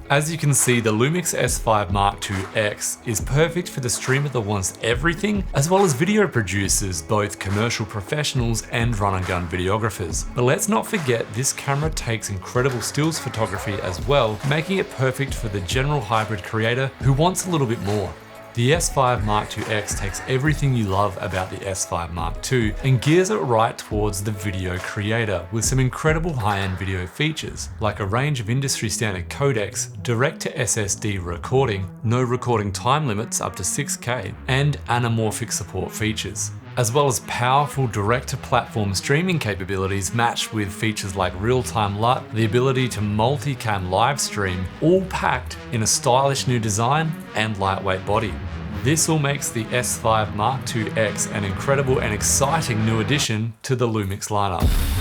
As you can see, the Lumix S5IIX is perfect for the streamer that wants everything, as well as video producers, both commercial professionals and run-and-gun videographers. But let's not forget, this camera takes incredible stills photography as well, making it perfect for the general hybrid creator who wants a little bit more. The S5IIX takes everything you love about the S5 Mark II and gears it right towards the video creator with some incredible high-end video features, like a range of industry standard codecs, direct to SSD recording, no recording time limits up to 6K, and anamorphic support features, as well as powerful direct-to-platform streaming capabilities matched with features like real-time LUT, the ability to multicam live stream, all packed in a stylish new design and lightweight body. This all makes the S5IIX an incredible and exciting new addition to the Lumix lineup.